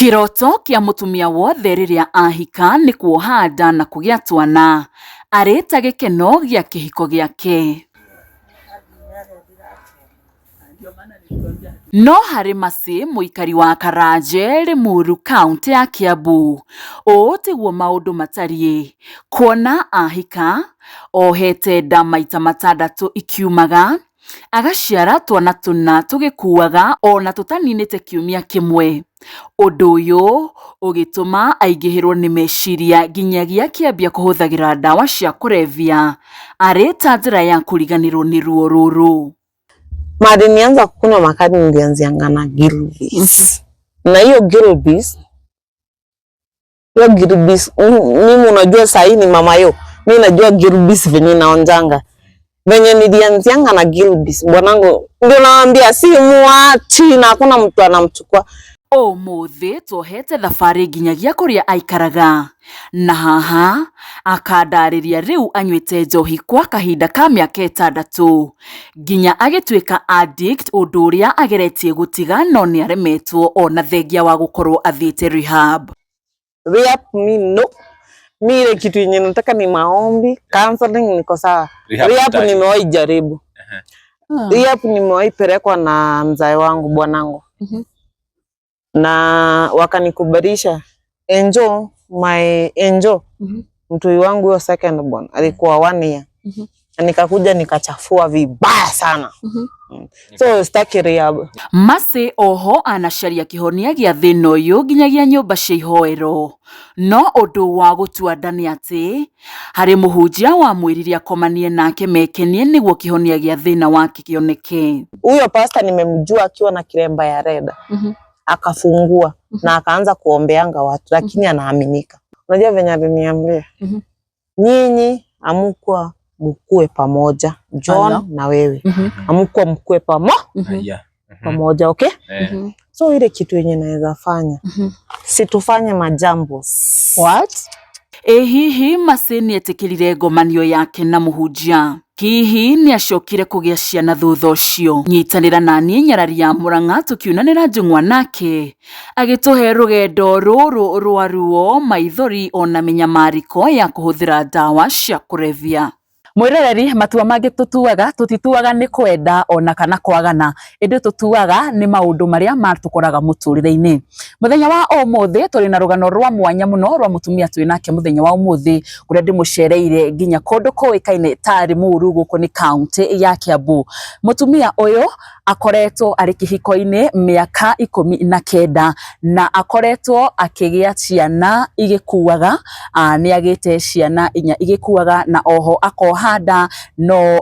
Kiroto kia mutumia wothe riria ahika ni kuoha nda na kugia twana. Areta gikeno gia kihiko giake. No hari Masi muikari wa Karaje Limuru County ya Kiambu. O tiguo maundu matarie. Kuona ahika ohete nda maita matandatu ikiumaga. Agaciara twana tuna tugikuaga ona tutaninite kiumia kimwe. Undu uyu ugituma aigihirwo ni meciria nginyagia kiambia kuhuthagira ndawa cia kurevya. Areta njira ya kuriganirwo ni ruo ruru. Madi nianza kukunywa makadi nilianzianga na Gilbis. Na hiyo Gilbis mimi unajua sahi ni mama yo. Mimi najua Gilbis venye naonjanga. Venye nilianzianga na Gilbis bwanangu ndio naambia si muachi na hakuna mtu anamchukua. Umuthi tuhete thabari nginyagia kuria aikaraga. Na haha akandariria riu anywete njohi kwa kahinda ka miaka 6 nginya agitwika addict undu uria ageretie gutiga no ni aremetwo ona thengia wa gukorwo athiete rehab. Rehab no. Mire kitu yenye nataka ni maombi, counseling niko sawa. Rehab nimewahi jaribu. Rehab nimewahi pelekwa na mzee wangu bwanangu. Na wakanikubarisha enjo my enjo mtu wangu yo second born alikuwa 1 year. Nikakuja nikachafua vibaya sana. So sitaki rehab. Masi oho anacaria kihonia gia thina uyu nginyagia nyumba cia ihoero. No undu wa gutua ndani ati hari muhunjia wa mwiriria komanie nake mekenie niguo kihonia gia thina wake kioneke. Huyo pastor nimemjua akiwa na kiremba ya red. Akafungua na akaanza kuombeanga watu lakini anaaminika. Unajua venye aliniambia nyinyi amukwa mkue pamoja John na wewe amukwa mkue pamoja okay? So ile kitu yenye naweza fanya situfanye majambo. What? Hihi Masi ni etikirire ngomanio yake na muhunjia. Hihi ni acokire kugia ciana thutha ucio. Nyitanira nani nyarari ya Murang'a tukiunanira njung'wa nake agituhe rugendo ruru rwa ruo maithori ona minyamariko ya kuhuthira ndawa cia kurevya. Mwirereri matua mangĩ tutituaga ni kwenda ona kana kwagana indi tutuaga ni maundu maria matukoraga muturire-ini. Muthenya wa umuthi turi na rugano rwa mwanya muno rwa mutumia twinake muthenya wa umuthi kuria ndimucereire nginya kundu kuikaine ta Limuru guku ni county ya Kiambu. Mutumia uyu akoretwo ari kihiko-ini miaka 19 na akoretwo akigia ciana igikuaga ni agite ciana inya igikuaga na oho akohanda no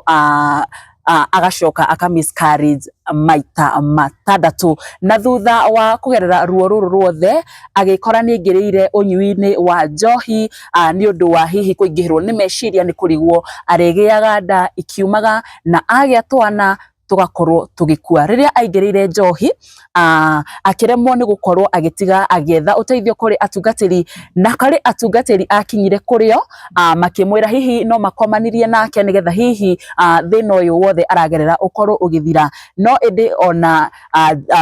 agacoka akamiscarriage maita matandatu na thutha wa kugerera ruo ruru ruothe agikora ni ngiriire unyui-ini wa njohi ni undu wa hihi kuingihirwo ni meciria ni kurigwo aregiaga nda ikiumaga na agia twana tugakorwo tugikua. Riria aingirire njohi akiremwo ni gukorwo agitiga agetha uteithio kuri atungatiri na kari atungatiri akinyire kurio makimwira hihi no makomanirie nake nigetha hihi thina uyu wothe aragerera ukorwo ugithira no indi ona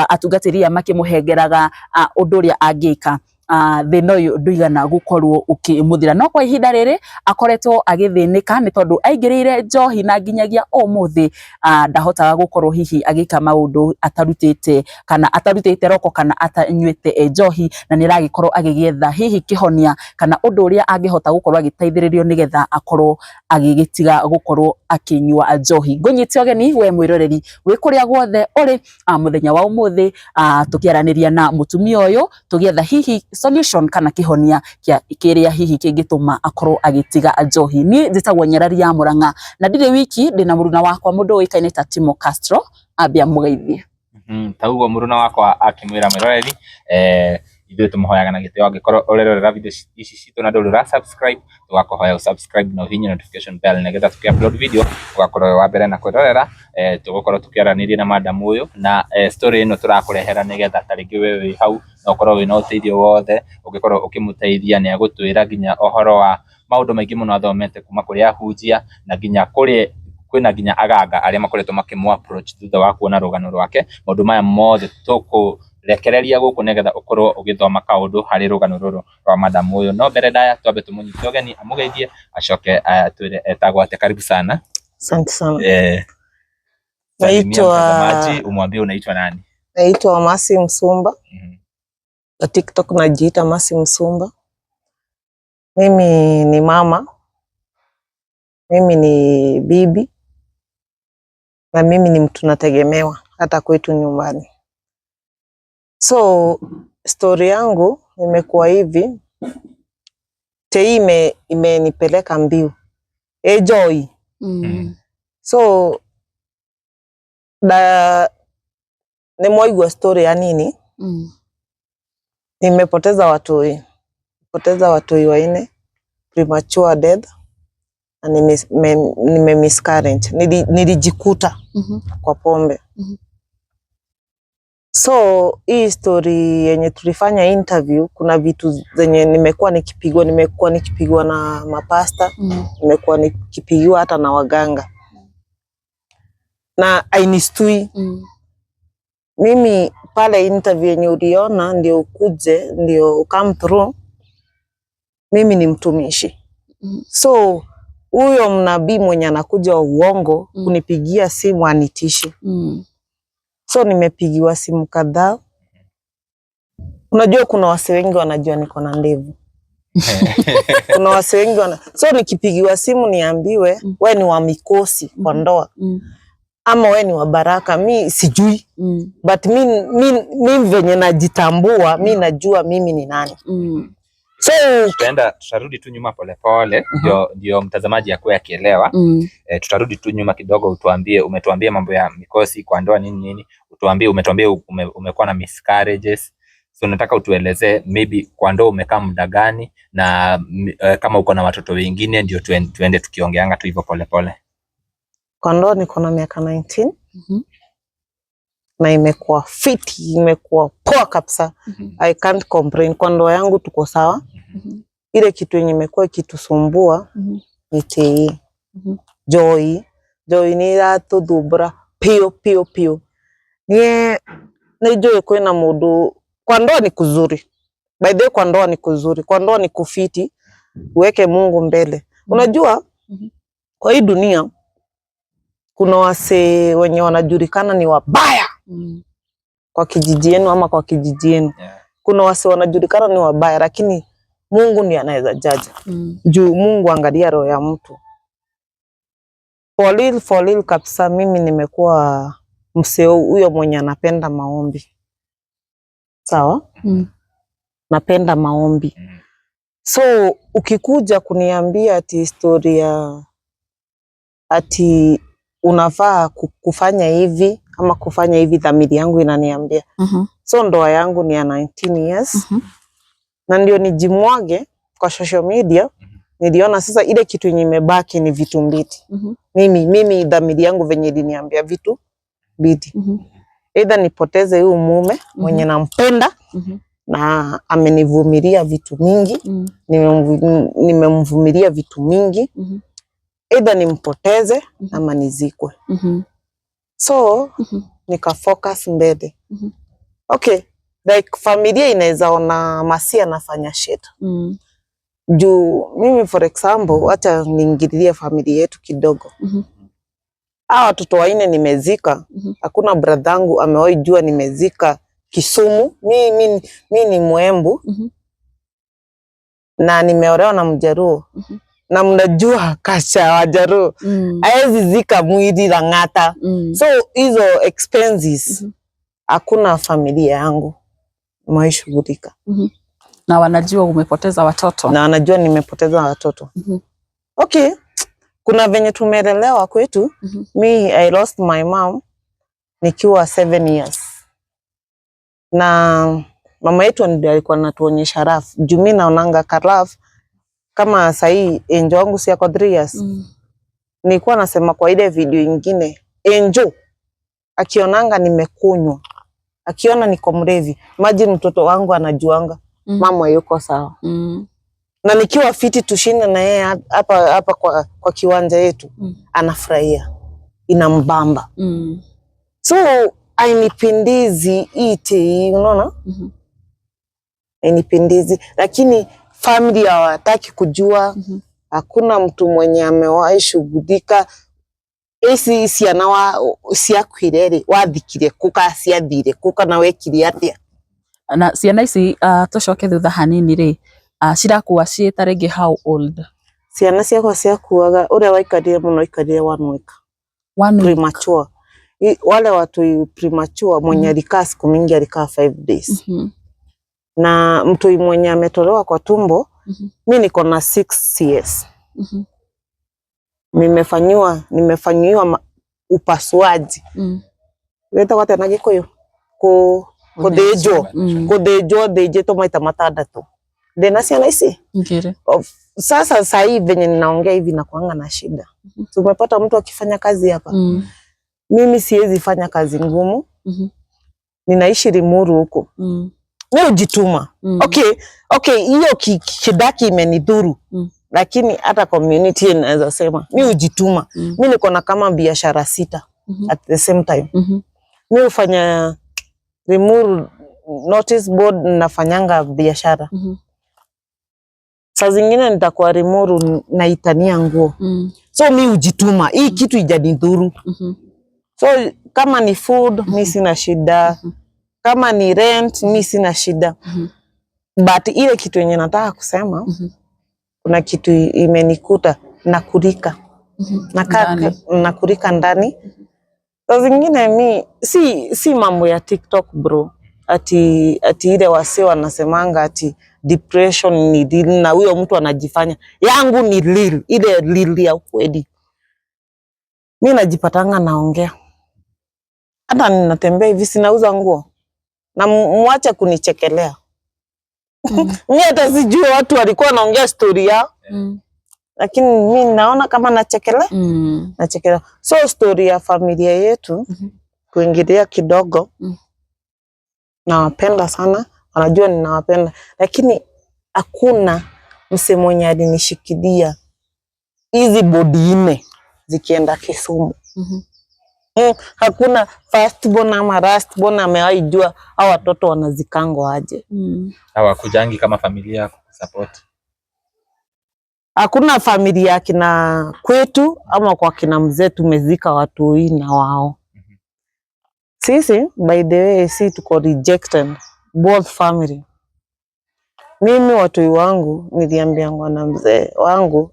atungatiri makimuhengeraga undu uria angika thina uyu nduigana gukorwo ukimuthira. No kwa ihinda riri akoretwo agithinika ni tondu aingirire njohi na nginyagia umuthi ndahotaga gukorwo hihi agika maundu atarutite kana atarutite roko kana atanyuite njohi na niragikorwo agigietha hihi kihonia kana undu uria angihota gukorwo agiteithiririo nigetha akorwo agigitiga gukorwo akinyua njohi. Ngunyite ogeni we mwiroreri wi kuria guothe uri muthenya wa umuthi tukiaraniria na mutumia uyu tugietha hihi solution kana kihonia kiria hihi kingituma akorwo agitiga njohi. Ni njitagwo Nyarari ya Murang'a na ndire wiki ndina muruna wakwa mundu uikaine ta Timo Castro ambia mugeithie. Taugo muruna wakwa akimwira mwiroreri ithuĩ tumuhoyaga na gĩtĩo angĩkorwo ũrerorera video ici citũ na ndũrĩ subscribe tugakuhoya subscribe na uhinye notification bell nĩgetha tuki-upload video ugakorwo wa mbere na kwĩrorera tugukorwo tukiaranirie na madam uyu na story ino turakurehera nĩgetha tarĩngĩ wewe wĩ hau na ukorwo wĩna ũteithio wothe ũngĩkorwo ũkĩmũteithia nĩ agũtwĩra nginya ũhoro wa maũndũ maingĩ mũno athomete kuma kũrĩ ahunjia na nginya kũrĩ kwĩna nginya aganga arĩa makoretwo makĩmũ approach thutha wa kuona rũgano rwake. Maũndũ maya mothe rekereria guku negetha ukorwo ugithoma kaundu hari rugano ruru rwa madam uyu. No mbere ndaya twambe tumunyite ugeni amugeithie acoke atwire etagwo ate. Karibu sana. Asante sana. Naitwa mtazamaji, umwambie unaitwa nani? Naitwa Mercy Msumba. Kwa TikTok najiita Mercy Msumba. Mimi ni mama. Mimi ni bibi. Na mimi ni mtu nategemewa hata kwetu nyumbani. So story yangu imekuwa hivi. Tei imenipeleka mbiu. Joy. So nimewaigwa story ya nini? Nimepoteza watoi. Poteza watoi wanne, premature death, na nime miscarriage. Nilijikuta kwa pombe. So hii story yenye tulifanya interview, kuna vitu zenye nimekuwa nikipigwa na mapasta, nimekuwa nikipigiwa hata na waganga. Na ainistui. Mimi pale interview yenye uliona ndio ukuje, ndio come through. Mimi ni mtumishi. So huyo mnabii mwenye anakuja uongo kunipigia simu anitishi. So nimepigiwa simu kadhaa. Unajua kuna wase wengi wanajua niko na ndevu. Kuna wase wengi so nikipigiwa simu niambiwe wewe ni wa mikosi kwa ndoa. Ama wewe ni wa baraka, mi sijui. But mi venye najitambua, mi najua mimi ni nani. So tutarudi tu nyuma pole pole, ndio mtazamaji akue akielewa. Tutarudi tu nyuma kidogo, umetuambia mambo ya mikosi kwa ndoa nini. Umetuambia umekuwa na miscarriages. So nataka utuelezee maybe kwa ndoa umekaa muda gani, na kama uko na watoto wengine, ndio tuende tukiongeanga tu hivyo pole pole. Kwa ndoa niko na miaka 19. Na imekuwa fit, imekuwa poa kabisa. I can't complain. Kwa ndoa yangu tuko sawa. Ile kitu yenye imekuwa ikitusumbua ni Tei. Joy ni ratuthumbura pio. Ni Joy kwena mundu. Kwa ndoa ni kuzuri. By the way, kwa ndoa ni kuzuri. Kwa ndoa ni kufiti. Uweke Mungu mbele. Unajua kwa hii dunia kuna wase wenye wanajulikana ni wabaya. Kwa kijiji yenu ama kwa kijiji yenu. Kuna wase wanajulikana ni wabaya, lakini Mungu ndiye anaweza judge. Juu Mungu angalia roho ya mtu. For real kabisa, mimi nimekuwa mseo huyo mwenye anapenda maombi. Sawa? Napenda maombi. So ukikuja kuniambia ati historia ati unafaa kufanya hivi ama kufanya hivi, dhamiri yangu inaniambia. So ndoa yangu ni ya 19 years. Na ndio nijimwage kwa social media. Niliona sasa ile kitu yenye imebaki ni vitu mbili. Mimi dhamiri yangu venye iliniambia vitu mbili. Either nipoteze huyu mume mwenye nampenda na amenivumilia vitu mingi. Nimemvumilia vitu mingi. Either nimpoteze ama nizikwe. So nika focus mbele. Okay, like familia inaweza ona Mercy anafanya shit. Juu mimi for example, acha niingililie familia yetu kidogo. Hawa watoto wanne nimezika. Hakuna brother yangu amewahi jua nimezika Kisumu. Mimi ni Mwembu. Na nimeolewa na Mjaruo. Na mnajua kasha Wajaruo haezi zika mwili Lang'ata. So hizo expenses hakuna familia yangu maishughulika. Na wanajua umepoteza watoto. Na wanajua nimepoteza watoto. Okay, kuna venye tumelelewa kwetu. I lost my mom nikiwa 7 years. Na mama yetu ndiye alikuwa anatuonyesha rafu. Juu mimi naonanga karafu kama sahi Enjo wangu si yako 3 years. Nilikuwa nasema kwa ile video ingine, Enjo akionanga nimekunywa, akiona niko mrevi, imagine mtoto wangu anajuanga mama yuko sawa. Na nikiwa fiti tushinde na yeye hapa kwa kiwanja yetu, anafurahia, inambamba. So ainipindizi ite, unaona? Ainipindizi, lakini family hawataki kujua. Hakuna mtu mwenye amewahi shughulika esi ciana ciakwireri wathikire kuka ciathire kuka na wekire atia. Na ciana ici tucoke thutha hanini ri cirakua ciita ringi how old? Ciana ciakwa ciakuaga uria waikarire muno ikarire 1 week. 1 week. Premature. Wale watu premature mwenye alikaa siku mingi alikaa 5 days. Na mtu mwenye ametolewa kwa tumbo mimi niko na 6 years. Nimefanyiwa upasuaji. Weta wate na Gikuyu kuthijwo thijitwo maita matandatu. Ndina ciana ici. Sasa sasa hivi venye ninaongea hivi na kuanga na shida. Tumepata mtu akifanya kazi hapa. Mimi siwezi fanya kazi ngumu. Ninaishi Limuru huko. Mimi ujituma. Okay, hiyo kidaki imenidhuru. Lakini hata community inaweza sema mimi ujituma. Mimi niko na kama biashara 6 at the same time. Mimi ufanya Limuru notice board, nafanyanga biashara. Saa zingine nitakuwa Limuru naitania nguo. So mimi ujituma. Hii kitu ijanidhuru. So kama ni food mimi sina shida. Kama ni rent mimi sina shida. But ile kitu yenye nataka kusema kuna kitu imenikuta nakurika. Nakurika ndani. Saa zingine mimi si mambo ya TikTok bro. Ati ile wase wanasemanga ati depression ni real na huyo mtu anajifanya. Yangu ni real, ile real ya ukweli. Mimi najipatanga naongea. Hata ninatembea hivi sinauza nguo. Na mwache kunichekelea. Mimi hata sijui watu walikuwa wanaongea story yao. Lakini mimi naona kama nachekelea. Nachekelea. So story ya familia yetu kuingilia kidogo. Nawapenda sana, wanajua ninawapenda, lakini hakuna mse mwenye alinishikilia hizi bodi 4 zikienda Kisumu. Hakuna first born ama last born amewahi jua hao watoto wanazikangwa aje. Hawakujangi kama familia kusupport. Hakuna familia kina kwetu ama kwa kina mzee tumezika watu na wao. Sisi by the way si tuko rejected both family. Mimi watu wangu niliambiangwa na mzee wangu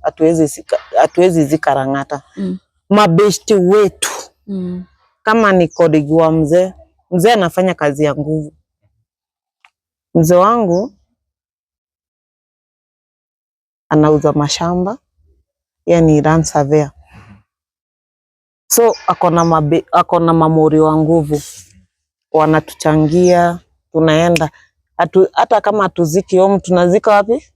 hatuwezi zika Lang'ata. Mabeshte wetu. Kama ni colleague wa mzee anafanya kazi ya nguvu. Mzee wangu anauza mashamba, yani land surveyor. So akona mamori wa nguvu. Wanatuchangia, tunaenda. Hata kama hatuziki home tunazika wapi?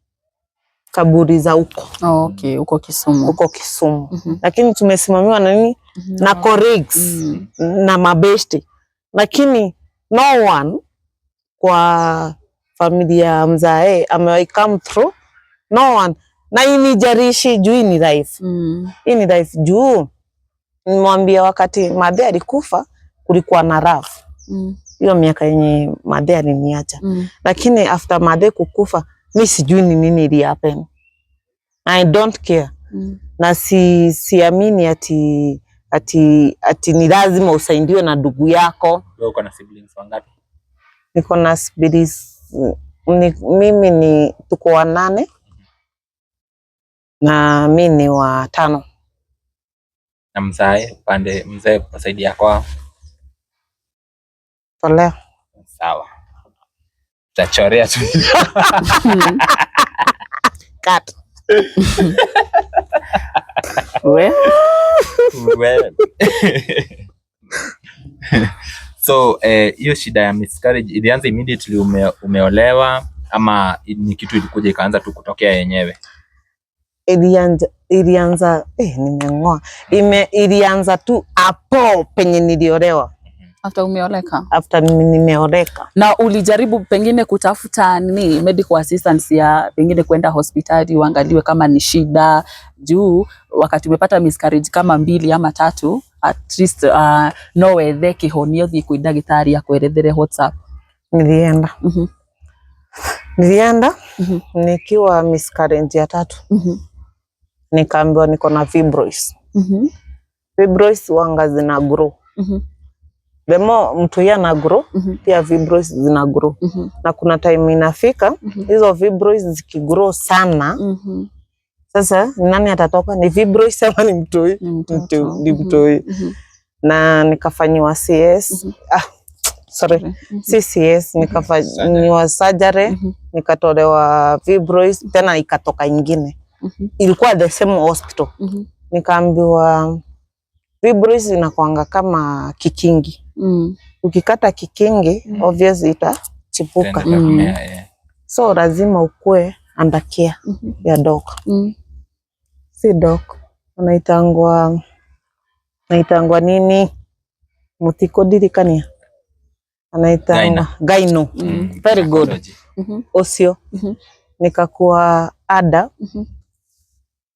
Kaburi za huko. Okay, huko Kisumu. Huko Kisumu. Lakini tumesimamiwa na nini? Na colleagues na mabeshte. Lakini no one kwa familia mzae amewahi come through. No one. Na inijarishi juu ni life. Hii ni life juu. Nimwambia wakati Madhe alikufa kulikuwa na rafu. Hiyo miaka yenye Madhe aliniacha. Lakini after Madhe kukufa mimi sijui ni nini ili happen. I don't care. Na siamini ati ni lazima usaidiwe na ndugu yako. Wewe uko na siblings wangapi? Niko na siblings mimi ni tuko 8 na mimi ni wa 5. Na mzee kusaidia yako? Pole. Sawa. Tachorea tu. Cut. Well. So hiyo shida ya miscarriage ilianza immediately umeolewa ama ni kitu ilikuja ikaanza tu kutokea yenyewe? Ilianza nimeng'oa. Ilianza tu hapo penye niliolewa. After umeoleka? After nimeoleka. Na ulijaribu pengine kutafuta medical assistance ya pengine kwenda hospitali uangaliwe kama ni shida juu wakati umepata miscarriage kama 2 ama 3 at least no wethe kihonio thie kwĩ ndagĩtarĩ akwerethere WhatsApp? Nilienda. Nikiwa miscarriage ya 3. Nikaambiwa niko na fibroids. Fibroids wanga zina grow. Demo mtu yana grow, pia fibroids zina grow. Na kuna time inafika, hizo fibroids zikigrow sana, sasa nani atatoka? Ni fibroids ama ni mtoi? Ni mtoi. Na nikafanyiwa CS. CS, nikafanyiwa surgery, nikatolewa fibroids, tena ikatoka ingine. Ilikuwa the same hospital. Nikaambiwa fibroids inakuanga kama kikingi. Ukikata kikingi, obviously itachipuka. So lazima ukue under care ya doc. Si doc, anaitangwa nini? Mutiko dirikania. Anaitangwa gyno. Very good. Osio. Nikakuwa ada.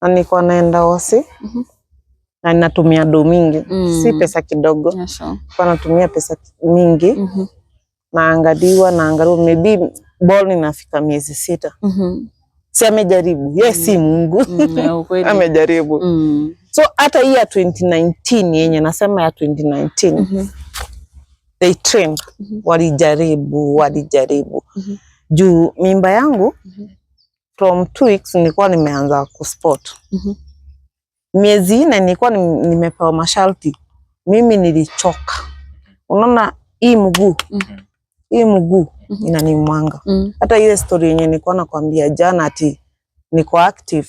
Na niko naenda hosi. Na ninatumia do mingi. Si pesa kidogo. Kwa natumia pesa mingi. Naangaliwa, maybe ball inafika miezi 6. Si amejaribu. Yes, si Mungu. Amejaribu. So hata hii ya 2019 yenye nasema ya 2019 they trained. Walijaribu. Juu mimba yangu from 2 weeks nilikuwa nimeanza kusport. Miezi 4 nilikuwa nimepewa masharti. Mimi nilichoka. Unaona hii mguu inanimwanga. Hata ile story yenye nilikuwa nakwambia jana ati niko active,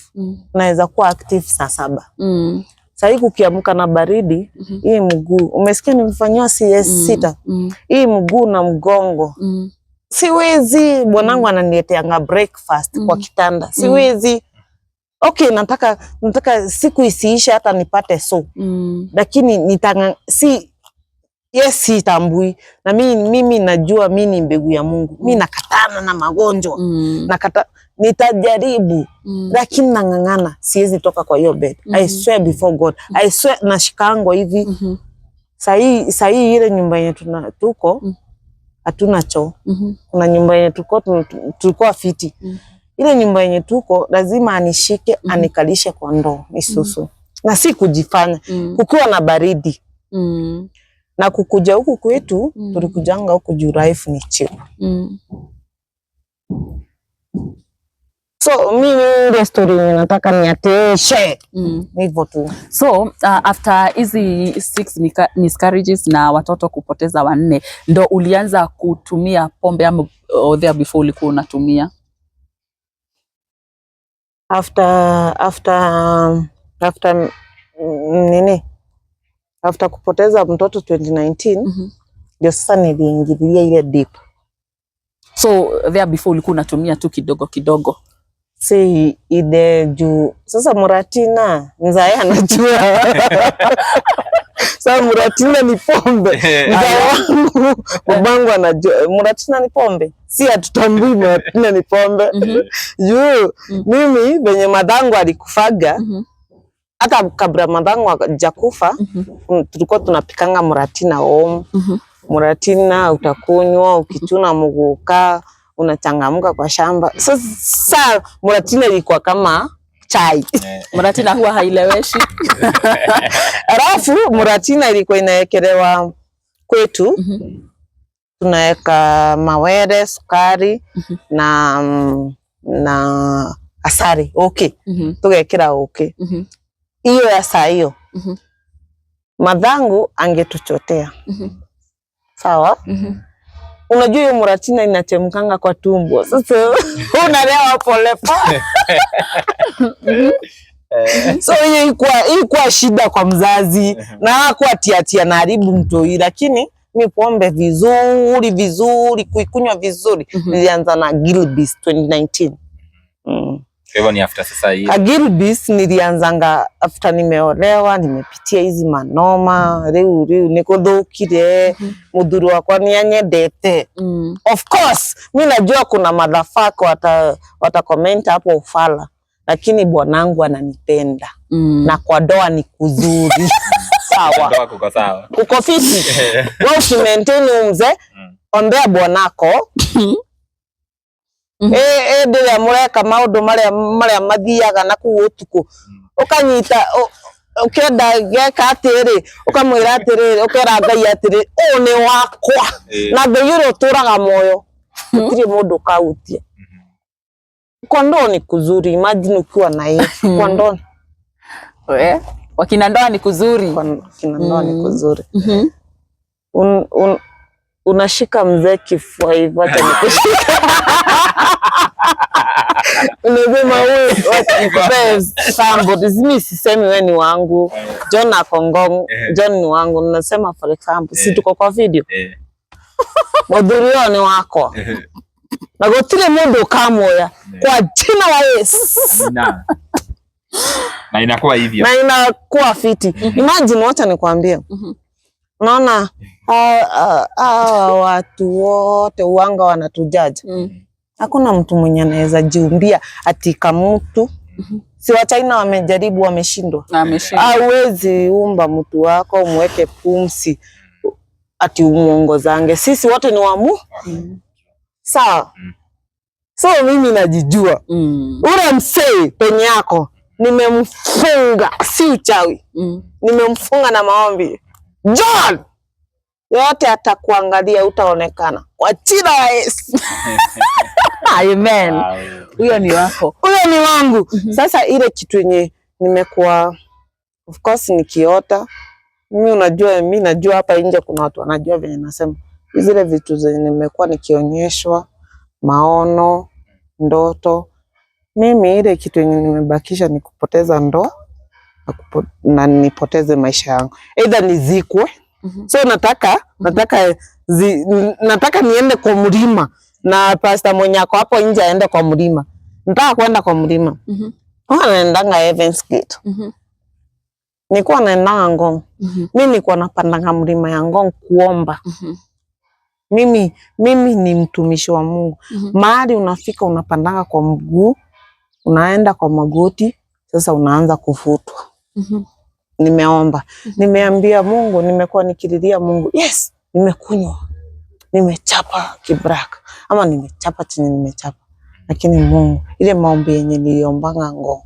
naweza kuwa active saa 7. Sasa kukiamka na baridi, hii mguu, umesikia nimefanywa CS 6. Hii mguu na mgongo. Siwezi, bwanangu ananileteanga breakfast kwa kitanda. Siwezi. Okay, nataka siku isiishe hata nipate lakini sitambui. Na mimi najua mimi ni mbegu ya Mungu. Mimi nakatana na magonjwa. Nitajaribu. Lakini nang'ang'ana, siwezi toka kwa hiyo bed. I swear before God. I swear nashikangwa hivi. Sahi ile nyumba yenye tuko hatuna choo. Kuna nyumba yenye tulikuwa fiti. Ile nyumba yenye tuko lazima anishike, anikalishe kwa ndoo, nisusu. Na si kujifanya. Kukiwa na baridi. Na kukuja huku kwetu, tulikujanga huku juu life ni chill. So mimi ile story nataka niateshe. Hivyo tu. So after hizi 6 miscarriages na watoto kupoteza 4, ndo ulianza kutumia pombe ama there before ulikuwa unatumia? After kupoteza mtoto 2019, ndio sasa niliingilia ile deep. So there before ulikuwa unatumia tu kidogo? Si ide juu. Sasa Muratina, mzae anajua. Sasa Muratina ni pombe. Mzae wangu, babangu anajua. Muratina ni pombe. Si hatutambui Muratina ni pombe. Juu, mimi venye madangu alikufaga, hata kabla madangu hajakufa, tulikuwa tunapikanga Muratina home. Muratina utakunywa, ukichuna muguka, unachangamka kwa shamba. Sasa Muratina ilikuwa kama chai. Muratina huwa haileweshi. Alafu Muratina ilikuwa inaekelewa kwetu. Tunaweka mawere, sukari na asali. Okay. Tugekera okay. Hiyo ya saa hiyo. Madhangu angetuchotea. Sawa? Unajua hiyo Muratina inachemkanga kwa tumbo. Sasa unalewa pole. So hiyo ilikuwa shida kwa mzazi. Na hakuwa tia na haribu mtoi, lakini mi pombe vizuri, kuikunywa vizuri. Nilianza na Gilbis 2019. Hivyo ni after sasa hii. Gilbis nilianzanga after nimeolewa, nimepitia hizi manoma, riu niko dhukire, mudhuru wako ni anyedete. Of course, mimi najua kuna madhafako wata comment hapo ufala, lakini bwanangu ananipenda. Na kwa doa ni kuzuri. sawa. Ndoa kuko sawa. Kuko fiti. Wewe ukimaintain mzee, ombea bwanako. Ndio mureka maundu maria mathiaga na ku utuku. Ukanyita ukenda geka atiri, ukamwira atiri, ukera Ngai atiri, ni wakwa. Na Ngai turaga moyo. Utiri mundu kautia. Kondoo ni kuzuri, imagine ukiwa na yeye. Kondoo. Wakina ndoa ni kuzuri. Wakina ndoa ni kuzuri. Unashika mzee kifua hivyo hata nikushika. Unasema wewe nikupee sample. Mimi sisemi wewe ni wangu. John Akongong, John ni wangu. Unasema for example, si tuko kwa video. Mudhurio ni wako. Na gotile mundu kamoya kwa jina la Yesu. Na inakuwa hivyo. Na inakuwa fiti. Imagine, wacha nikwambie. Unaona watu wote uanga wanatujaji. Hakuna mtu mwenye anaweza jiumbia ati kama mtu. Si wa China wamejaribu, wameshindwa. Hawezi umba mtu wako umweke pumsi ati umuongozange. Sisi wote ni wamu. Sawa. So mimi najijua. Ule msee penye yako nimemfunga, si uchawi. Nimemfunga na maombi. John yote atakuangalia, utaonekana kwa jina la Yesu. Amen. Huyo ni wako. Huyo ni wangu. Sasa ile kitu yenye nimekuwa, of course nikiota, mimi unajua, mimi najua hapa nje kuna watu wanajua vile nasema. Zile vitu zenye nimekuwa nikionyeshwa, maono, ndoto. Mimi ile kitu yenye nimebakisha ni kupoteza ndoa na nipoteze maisha yangu. Either nizikwe. So nataka niende kwa mlima na pastor mwenye ako hapo nje aende kwa mlima. Nataka kwenda kwa mlima. Naendanga Heaven's Gate. Nilikuwa naendanga Ngong. Mimi nilikuwa napandanga mlima ya Ngong kuomba. Mimi ni mtumishi wa Mungu. Mahali unafika unapandanga kwa mguu, unaenda kwa magoti, sasa unaanza kufutwa. Nimeomba. Nimeambia Mungu, nimekuwa nikililia Mungu. Yes, nimekunywa. Nimechapa kibraka. Ama nimechapa chini nimechapa. Lakini Mungu, ile maombi yenye niliombanga Ngong,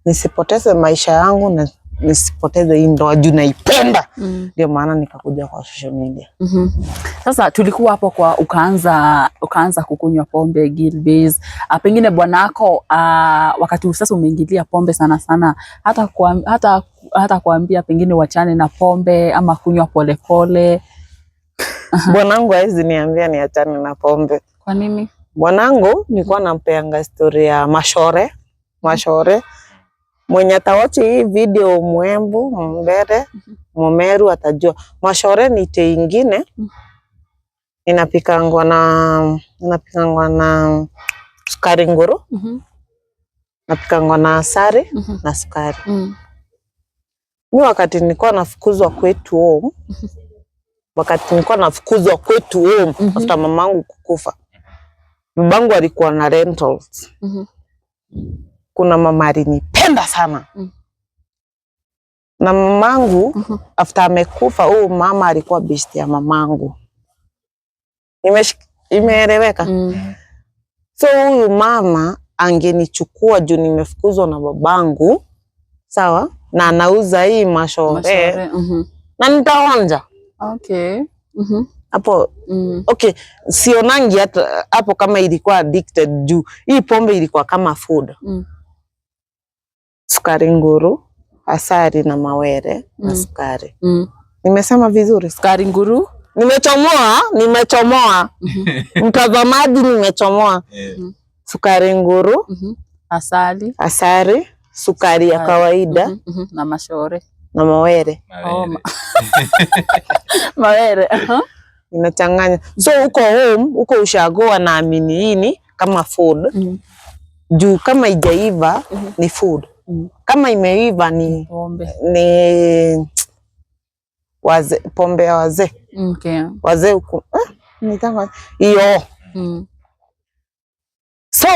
nisipoteze maisha yangu na nisipoteze hii ndoa juu naipenda. Ndio maana nikakuja kwa social media. Sasa tulikuwa hapo kwa ukaanza kukunywa pombe Gilbey's. Pengine bwanako wakati sasa umeingilia pombe sana hata kuambia pengine wachane na pombe ama kunywa polepole. Bwanangu haizi niambia niachane na pombe. Kwa nini? Bwanangu nilikuwa nampeanga story ya Mashore. Mwenye atawachi hii video Mwembu, Mbere, Mumeru atajua. Mashore ni te ingine. Inapikangwa na sukari nguru. Napikangwa na asali na sukari. Mimi wakati nilikuwa nafukuzwa kwetu home, after mamangu kukufa. Babangu alikuwa na rentals. Kuna mama alinipenda sana. Na mamangu after amekufa, mama alikuwa best ya mamangu. Imeeleweka? So huyu mama angenichukua juu nimefukuzwa na babangu, sawa? Na anauza hii Mashore. Na nitaonja. Okay. Hapo okay, sionangi hata hapo kama ilikuwa addicted juu hii pombe ilikuwa kama food. Sukari nguru, asali na mawere na sukari. Nimesema vizuri? Sukari nguru nimechomoa. Mtazamaji, nimechomoa. Sukari nguru, asali, sukari ya kawaida na Mashore na mawere. Mawere. Inachanganya. So uko home, uko ushagoa na amini hini kama food. Juu kama ijaiva ni food. Kama imeiva ni pombe. Ni pombe ya wazee. Okay. Wazee huko. Nitanga hiyo. So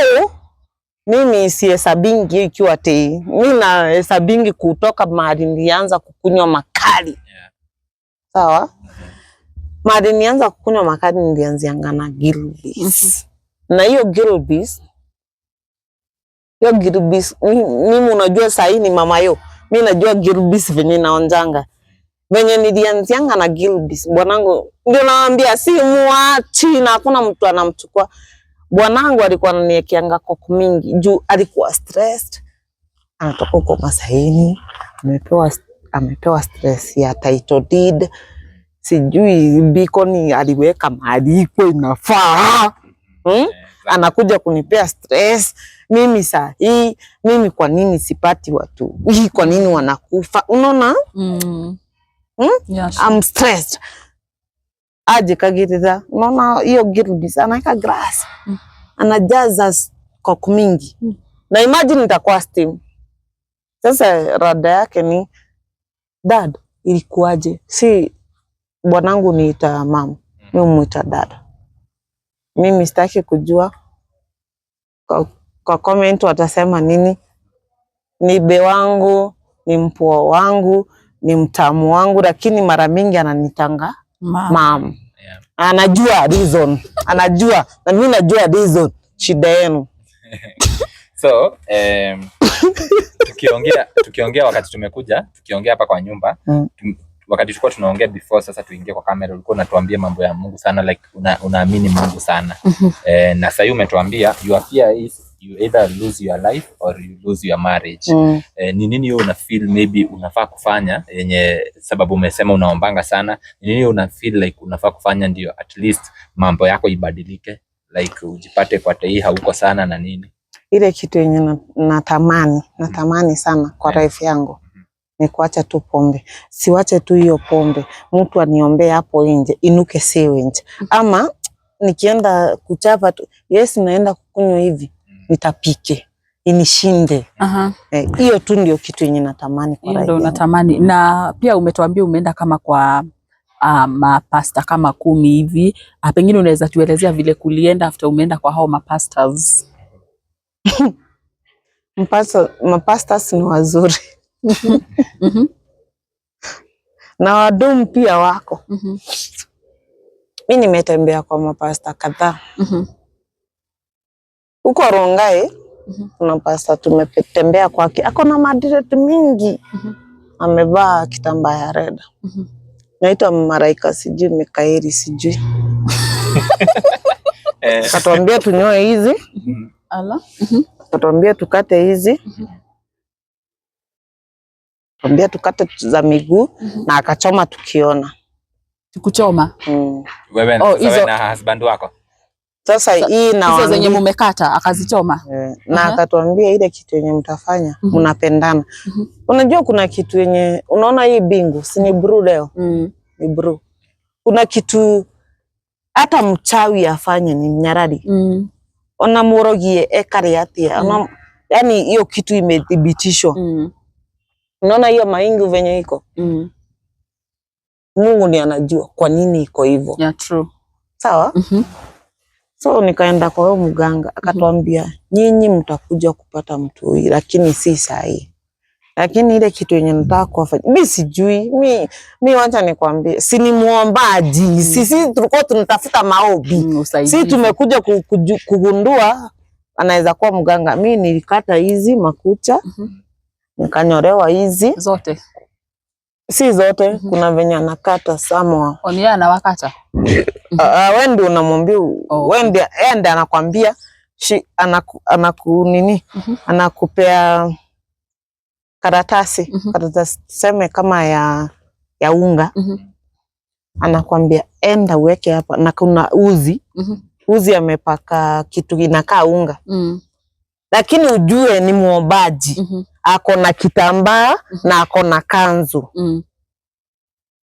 Mimi sihesabingi ikiwa ati mimi nahesabingi kutoka mahali nilianza kukunywa makali. Sawa? Mahali nilianza kukunywa makali nilianzianga na Gilbis. Na hiyo Gilbis mimi unajua saa hii ni mama yo. Mimi najua Gilbis venye naonjanga. Venye nilianzianga na Gilbis, bwanangu ndio naambia si muachi na hakuna mtu anamchukua. Bwanangu alikuwa ananiwekeanga koko mingi juu alikuwa stressed. Anatoka huko Masaini, amepewa stress ya title deed. Sijui Bikoni aliweka mahali iko inafaa. Anakuja kunipea stress. Mimi saa hii, mimi kwa nini sipati watu? Hii kwa nini wanakufa? Unaona? Yes. I'm stressed. Aje kagiriza. Unaona hiyo Gilbis anaweka grass. Anajaza koko mingi. Na imagine nitakuwa steam. Sasa rada yake ni dad, ilikuwaje? Si bwanangu niita mama, mimi muita dad. Mimi sitaki kujua kwa comment watasema nini. Ni be wangu, ni mpua wangu, ni mtamu wangu, lakini mara mingi ananitanga mama. Anajua reason. Anajua. Na mimi najua reason. Shida yenu. So, tukiongea wakati tumekuja, tukiongea hapa kwa nyumba, wakati tulikuwa tunaongea before sasa tuingie kwa kamera, ulikuwa unatuambia mambo ya Mungu sana, like unaamini Mungu sana. Na sasa umetuambia your fear is you either lose your life or you lose your marriage. Ni nini una feel maybe unafaa kufanya yenye sababu umesema unaombanga sana? Ni nini una feel like unafaa kufanya ndio at least mambo yako ibadilike, like ujipate kwa tei hauko sana na nini? Ile kitu yenye natamani sana kwa life yangu ni kuacha tu pombe. Siwache tu hiyo pombe. Mtu aniombee hapo nje, inuke sewe nje. Ama nikienda kuchapa tu, yes naenda kukunywa hivi, nitapike, inishinde. Hiyo tu ndio kitu yenye natamani kwa life. Ndio natamani. Na pia umetuambia umeenda kama kwa mapasta kama 10 hivi. Pengine unaweza tuelezea vile kulienda after umeenda kwa hao mapastors? Mapastors ni wazuri. Na wadumu pia wako. Mimi nimetembea kwa mapasta kadhaa. Huko Rongai kuna pasta tumetembea kwake. Ako na madirect mingi. Amevaa kitambaa ya red. Naitwa Maraika sijui Mikaeli sijui. Katuambia tunyoe hizi. Katuambia tukate hizi. Katuambia tukate za miguu na akachoma tukiona. Tukuchoma? Wewe na husband wako? Sasa hii na hizo zenye mumekata akazichoma. Na akatuambia ile kitu yenye mtafanya mnapendana. Unajua kuna kitu yenye unaona hii bingu si ni brew leo? Ni brew. Kuna kitu hata mchawi afanye ni mnyaradi. Ona murogie ekari atia. Yani hiyo kitu imethibitishwa. Unaona hiyo maingu venye iko? Mungu ndiye anajua kwa nini iko hivyo. Yeah, true. Sawa? So nikaenda kwa huyo mganga akatuambia nyinyi mtakuja kupata mtu huyu lakini si sahi. Lakini ile kitu yenye nataka kufanya mimi sijui. Mimi wacha nikwambie si ni muombaji. Sisi tulikuwa tunatafuta maombi. Sisi tumekuja kugundua anaweza kuwa mganga. Mimi nilikata hizi makucha. Nikanyolewa hizi zote. Si zote, kuna venye anakata samwa. Onia anawakata. Wewe ndio unamwambia, wewe ndio anakuambia anakupea karatasi, karatasi seme kama ya unga. Anakuambia enda uweke hapa na kuna uzi. Uzi amepaka kitu inakaa unga. Lakini ujue ni muombaji. Ako na kitambaa na ako na kanzu.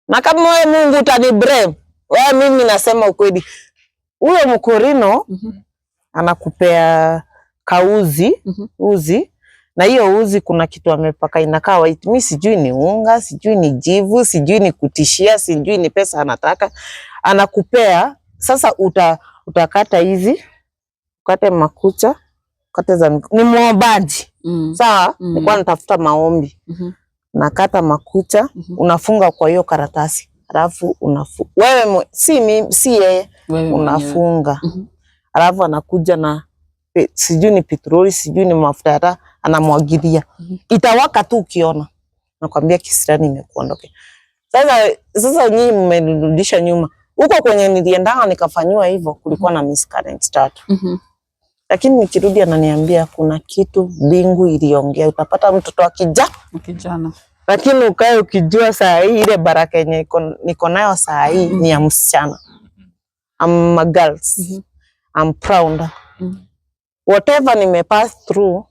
Na kama wewe Mungu utanibrave, wewe mimi nasema ukweli. Huyo mkorino anakupea kauzi, uzi, na hiyo uzi kuna kitu amepaka inakaa white. Mimi sijui ni unga, sijui ni jivu, sijui ni kutishia, sijui ni pesa anataka. Anakupea, sasa utakata hizi, ukate makucha, kukata ni muombaji. Sawa? Nilikuwa natafuta maombi. Nakata makucha, unafunga kwa hiyo karatasi. Alafu wewe si yeye unafunga. Alafu anakuja na sijui ni petroli, sijui ni mafuta, hata anamwagilia. Itawaka tu ukiona. Nakwambia kisirani imekuondokea. Sasa nyinyi mmenirudisha nyuma. Huko kwenye niliendanga nikafanywa hivyo, kulikuwa na miscarriage 3. Lakini nikirudi ananiambia kuna kitu mbingu iliongea, utapata mtoto wa kijana. Lakini ukae ukijua saa hii ile baraka yenye niko nayo saa hii ni ya msichana. I'm a girls. I'm proud. Whatever nimepass through,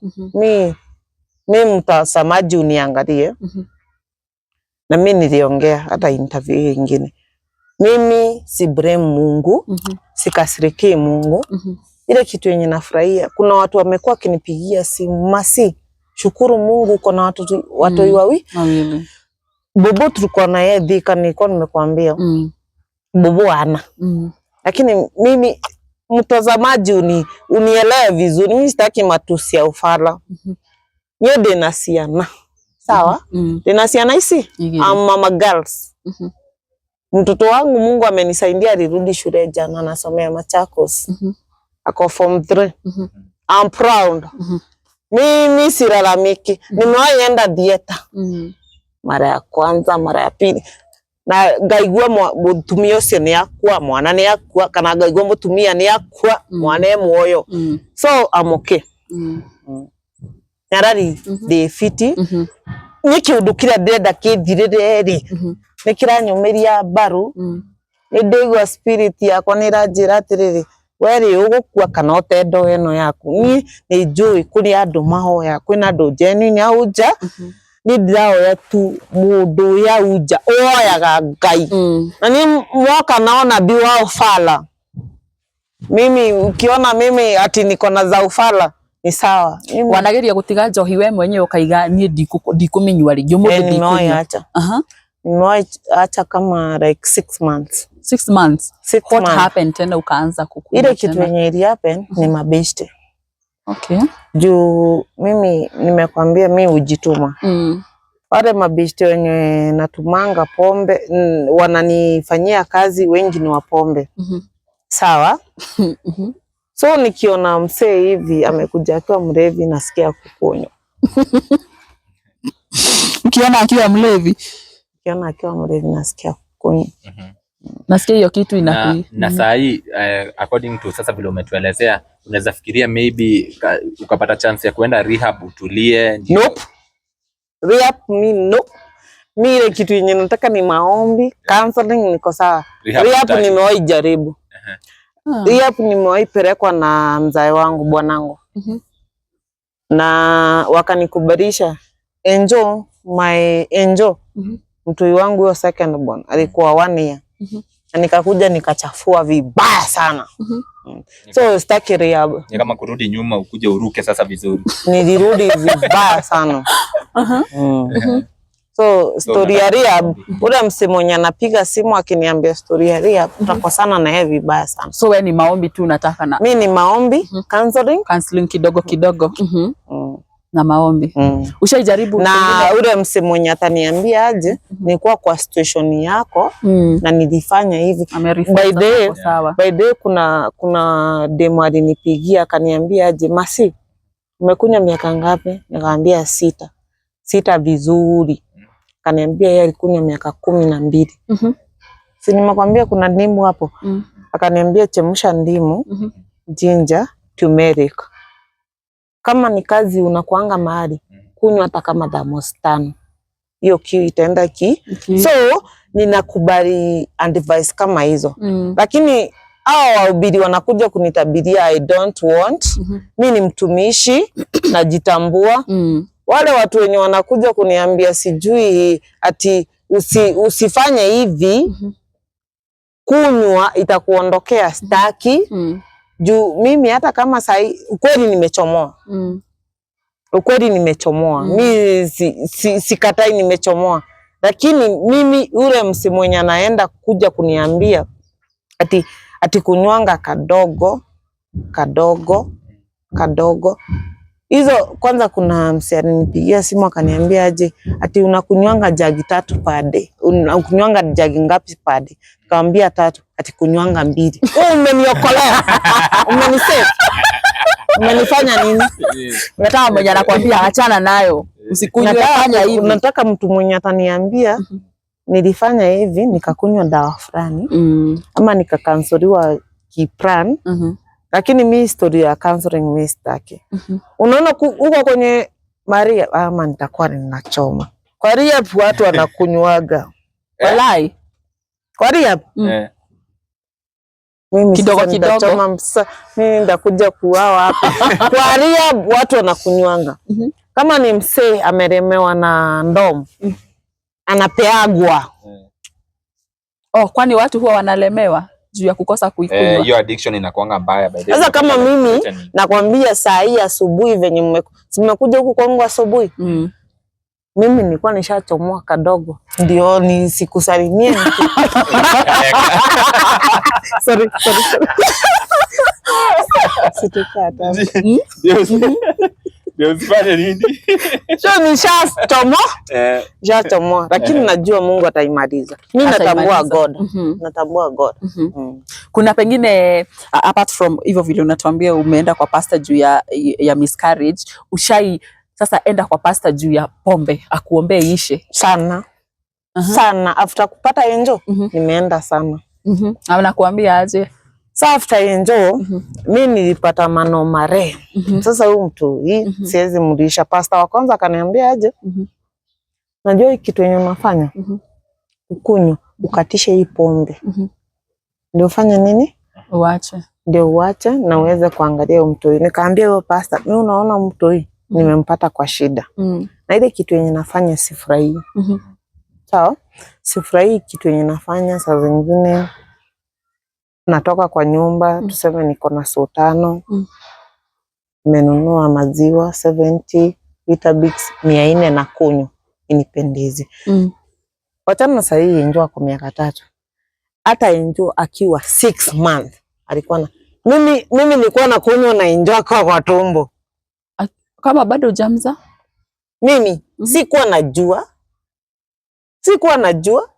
mi mtazamaji uniangalie. Na mimi niliongea hata interview nyingine. Mimi si blame Mungu, sikasiriki Mungu. Ile kitu yenye nafurahia, kuna watu wamekuwa kinipigia simu, Masi, shukuru Mungu uko na watu wawili. Bobo tulikuwa na yeye Thika, nilikuwa nimekuambia. Bobo ana. Lakini mimi mtazamaji unielewe vizuri, mimi sitaki matusi ya ufala. Nyo denasiana. Sawa? Denasiana isi? Mama girls. Mtoto wangu Mungu amenisaidia alirudi shule jana, anasomea Machakos. Ako form 3. I'm proud. Mimi silalamiki. Nimewahi enda dieta. Mara ya kwanza, mara ya pili. Na gaigua mutumia ucio ni akua, mwana ni akua, kana gaigua mutumia ni akua, mwana e muoyo. So I'm okay. Nyarari de fiti. Niki udukira ndenda kithiriri. Nikiranyumiria baru. Ndigwa spirit yakwa niranjira atiriri, weri ugukua kana utendo eno yaku. Ni njui kuri andu mahoya, kwina andu genuine auja. Ni ndiraoya tu mundu ya uja oyaga Ngai. Na ni mwoka naona biwa ufala. Mimi ukiona mimi ati niko na za ufala ni sawa. Wanageria gutiga njohi we mwenyewe ukaiga ni ndikuminywa ringi mundu ndikuminywa. Nimeacha kama like 6 months. 6 months. What happened tena ukaanza kukunywa? Ile kitu yenye ili happen ni mabeshte. Okay. Juu mimi nimekwambia mimi ujituma. Wale mabeshte wenye natumanga pombe wananifanyia kazi, wengi ni wa pombe. Sawa? So nikiona msee hivi amekuja akiwa mlevi nasikia kukunywa. Ukiona akiwa mlevi? Ukiona akiwa mlevi nasikia kukunywa. Nasikia hiyo kitu na saa hii according to sasa vile umetuelezea, unaweza fikiria maybe ukapata chance ya kuenda rehab utulie? Nope. Rehab nope. Mimi ile kitu yenye nataka ni maombi, counseling niko sawa. Rehab nimewahi jaribu. Rehab nimewahi pelekwa na mzee wangu, bwanangu. Na wakanikubarisha enjoy my enjoy. Mtu wangu huyo second born alikuwa 1 year. Na nikakuja nikachafua vibaya sana. So sitaki rehab. Ni kama kurudi nyuma ukuje uruke sasa vizuri. Nilirudi vibaya sana. So story ya rehab, ule msemo anapiga simu akiniambia story ya rehab, tutakosana na yeye vibaya sana. So wewe ni maombi tu unataka na? Mimi ni maombi, counseling kidogo. Na maombi. Ushaijaribu? Na ule msemo ataniambia aje, nilikuwa kwa situation yako na nilifanya hivi. By the way kuna demo alinipigia akaniambia aje, Masi, umekunywa miaka ngapi? Nikamwambia 6. 6 vizuri. Akaniambia yeye alikunywa miaka 12. Si nimekwambia kuna ndimu hapo? Akaniambia chemsha ndimu, ginger, turmeric. Kama ni kazi unakuanga mahali, kunywa hata kama thermos 5. Hiyo kiu itaenda So ninakubali advice kama hizo. Lakini hao wahubiri wanakuja kunitabiria I don't want. Mimi ni mtumishi najitambua. Wale watu wenye wanakuja kuniambia sijui ati usifanye hivi, kunywa itakuondokea, staki. Juu mimi hata kama sahi ukweli nimechomoa. Ukweli nimechomoa. Mimi sikatai nimechomoa. Lakini mimi ule msemo mwenye anaenda kuja kuniambia ati kunywanga kadogo kadogo. Hizo kwanza kuna msee alinipigia simu akaniambia aje ati unakunywanga jagi 3 per day. Unakunywanga jagi ngapi per day? Nikamwambia 3, ati kunywanga 2. Umeniokolea. Umenisave. Umenifanya nini? Unataka mmoja anakuambia achana nayo. Usikunywe, fanya hivi. Unataka mtu mwenye ataniambia nilifanya hivi nikakunywa dawa fulani ama nikakansoliwa kiplan. Lakini mi history ya counseling mi sitaki. Unaona huko kwenye Maria ama nitakuwa ninachoma. Kwa rehab watu wanakunywaga. Walai. Kwa rehab. Mimi kidogo mimi ndakuja kuuawa hapa. Kwa rehab watu wanakunywanga. Kama ni msee ameremewa na ndomo anapeagwa. Kwani watu huwa wanalemewa juu ya kukosa kuikunywa? Hiyo addiction inakuanga mbaya by the way. Sasa kama mimi nakwambia saa hii asubuhi venye mmekuja huku kwangu asubuhi. Mimi nilikuwa nishachomoa kadogo ndio nisikusalimie. Sorry. Situkata. Ndio usifanye nini? Sio nishachomoa. Lakini najua Mungu ataimaliza. Mimi natambua God. Natambua God. Kuna pengine apart from hivyo vile unatuambia umeenda kwa pastor juu ya miscarriage, sasa enda kwa pastor juu ya pombe akuombee ishe sana. Sana after kupata enjo nimeenda sana. Anakuambia aje? Sasa after enjo mimi nilipata mano mare. Sasa huyu mtu siwezi mrudisha. Pastor wa kwanza akaniambia aje? Najua hiki kitu yenye unafanya. Ukunywa, ukatishe hii pombe. Ndio fanya nini? Uache. Ndio uache na uweze kuangalia mtu. Nikaambia huyo pastor, mimi unaona mtu nimempata kwa shida. Na ile kitu yenye nafanya sifurahii. Sawa? Sifurahii kitu yenye nafanya. Saa zingine natoka kwa nyumba, tuseme niko na sotano. Nimenunua maziwa 70 Weetabix 400 na kunywa inipendezi. Wachana saa hii Enjo ako miaka 3. Hata Enjo akiwa 6 months alikuwa na mimi nilikuwa na kunywa na Enjo kwa tumbo. Kama bado hujamza? Mimi sikuwa najua. Uko unajua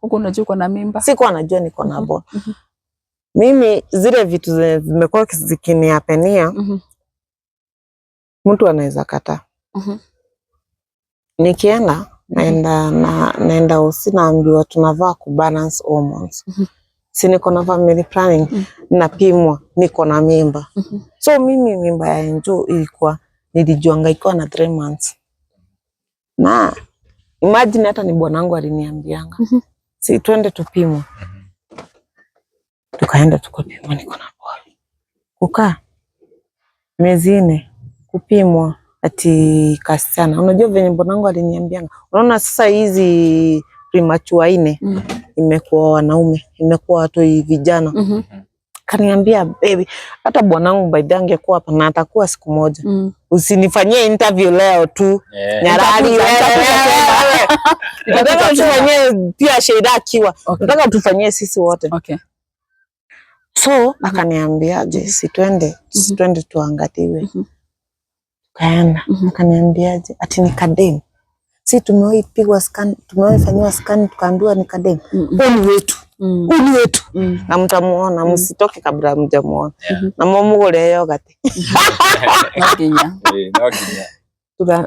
uko na mimba? Sikuwa najua niko na bora. Mimi zile vitu zimekuwa zikiniapenia. Mtu anaweza kataa. Nikienda naenda usinaambiwa tunavaa kubalance hormones. Si niko na family planning, napimwa niko na mimba. So mimi mimba ya Enjo ilikuwa nilijuanga ikiwa na 3 months. Na imagine hata ni bwanangu aliniambianga. Si twende tupimwe. Tukaenda tukapimwa niko na bora. Kukaa miezi 4 kupimwa ati kasichana. Unajua venye bwanangu aliniambianga. Unaona sasa hizi premature 4 imekuwa wanaume, imekuwa watu vijana. Kaniambia baby, hata bwanangu by the way angekuwa hapa na atakuwa siku moja. Usinifanyie interview leo tu. Nyarali wewe. Nataka tufanyie pia Sheida akiwa. Nataka tufanyie sisi wote. So akaniambia je, si twende tuangaliwe. Kaenda akaniambia je, ati ni kadem. Si tumewaipigwa scan, tumewaifanywa scan tukaambiwa ni kadem. Uni wetu. Na mtamuona, msitoke kabla mjamuona. Na mumugure yogati.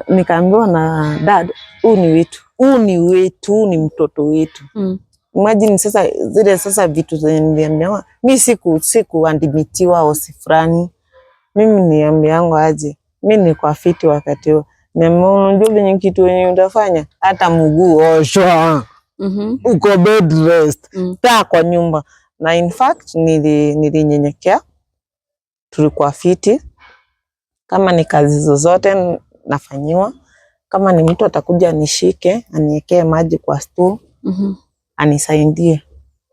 Nikaambiwa na dad, uni wetu, ni mtoto wetu. Imagine sasa zile vitu zenye mimi sikuandimitiwa au sifrani. Mimi niambiangu aje. Mimi niko afiti wakati huo. Unajua venye kitu yenye utafanya hata mguu oshwa. Uko bed rest. Taa kwa nyumba. Na in fact nilinyenyekea. Tulikuwa fiti. Kama ni kazi zozote nafanyiwa. Kama ni mtu atakuja nishike, aniekee maji kwa stool, anisaidie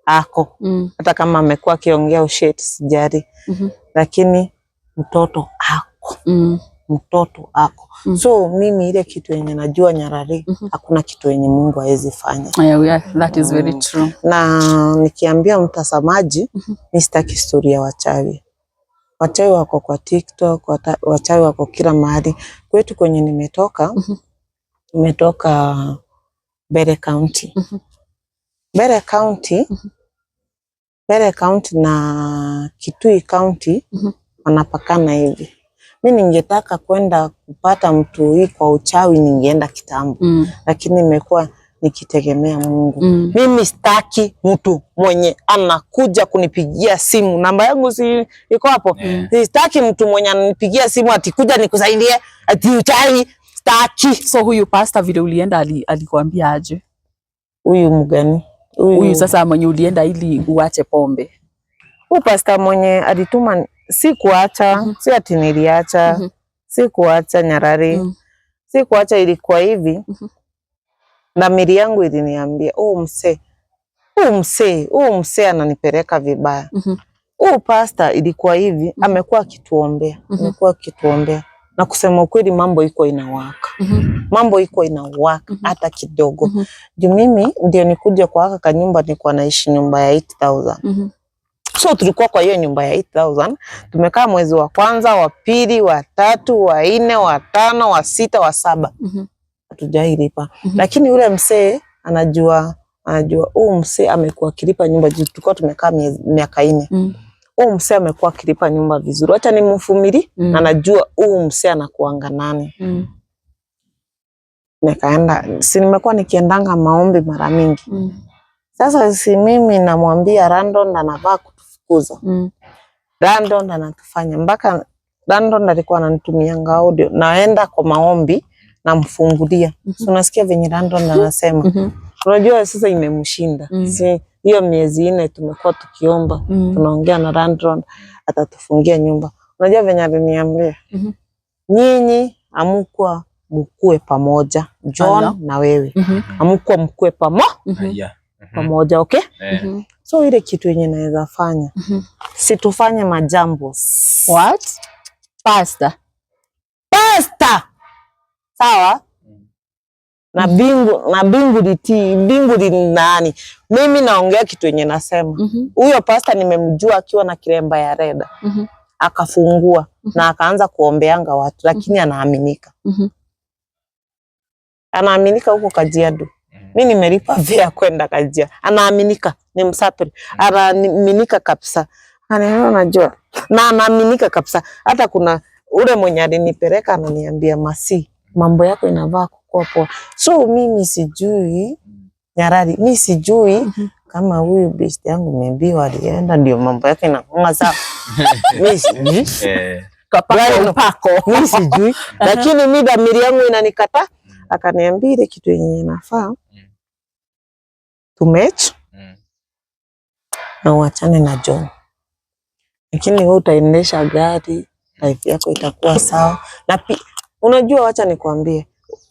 ako. Hata kama amekuwa akiongea usheti sijari. Lakini mtoto ako. Mtoto ako. So mimi ile kitu yenye najua Nyarari, hakuna kitu yenye Mungu hawezi fanya. That is very true. Na nikiambia mtazamaji, sitaki historia ya wachawi. wachawi wako kwa TikTok, wachawi wako kila mahali. Kwetu kwenye nimetoka, nimetoka Bere County. Bere County na Kitui County wanapakana hivi. Mimi ningetaka kwenda kupata mtu hii kwa uchawi ningeenda kitambo. Lakini nimekuwa nikitegemea Mungu. Mimi sitaki mtu mwenye anakuja kunipigia simu. Namba yangu si iko hapo. Sitaki mtu mwenye ananipigia simu ati kuja nikusaidie ati uchawi, sitaki. So huyu pastor vile ulienda alikwambia aje? Huyu mgani? Huyu sasa mwenye ulienda ili uache pombe. Huyu pastor mwenye alituma si kuacha, si ati niliacha, si kuacha Nyarari. Si kuacha, ilikuwa hivi. Dhamiri yangu iliniambia, huyu msee ananipeleka vibaya. Huyu pastor ilikuwa hivi, amekuwa akituombea, Na kusema ukweli mambo iko inawaka. Mambo iko inawaka hata kidogo. Juu mimi ndio nikuja kwa haka kanyumba, nilikuwa naishi nyumba ya 8000. So tulikuwa kwa hiyo nyumba ya 8000, tumekaa mwezi wa kwanza, wa pili, wa tatu, wa 4, wa 5, wa 6, wa 7. Hatujailipa. Lakini yule msee anajua huyu msee amekuwa akilipa nyumba, tulikuwa tumekaa miaka 4. Huyu msee amekuwa akilipa nyumba vizuri. Acha nimvumilie, anajua huyu msee anakuanga nani. Nikaenda, si nimekuwa nikiendanga maombi mara mingi. Sasa si mimi namwambia Randon anavaa kutufukuza. Randon anatufanya mpaka Randon alikuwa ananitumianga audio. Naenda kwa maombi namfungulia. So unasikia venye Randon anasema. Unajua sasa imemshinda. Si hiyo miezi 4 tumekuwa tukiomba. Tunaongea na Randon atatufungia nyumba. Unajua venye aliniambia. Nyinyi amkuwa mkue pamoja, John na wewe. Amkuwa mkue pamoja, okay? So ile kitu yenye naweza fanya, situfanye majambo. What? Pastor. Sawa? Na bingu ni nani? Mimi naongea kitu yenye nasema. Huyo pastor nimemjua akiwa na kilemba ya reda. Akafungua na akaanza kuombeanga watu, lakini anaaminika. Anaaminika huko Kajiado. Mimi nimelipa vya kwenda Kajiado. Anaaminika, ni msafiri. Anaaminika kabisa. Unajua. Na anaaminika kabisa. Hata kuna ule mwenye alinipeleka ananiambia, Masi, mambo yako inavaa kukua poa. So mimi sijui Nyarari, mimi sijui kama huyu best yangu maybe alienda ndio mambo yake inakuwa sawa. Mimi sijui. Kapaka upako. Mimi sijui. Lakini mimi dhamiri yangu inanikataa. Akaniambia ile kitu yenye inafaa. Tumech. Na uachane na John. Lakini wewe utaendesha gari, life yako itakuwa sawa. Na unajua, wacha nikwambie,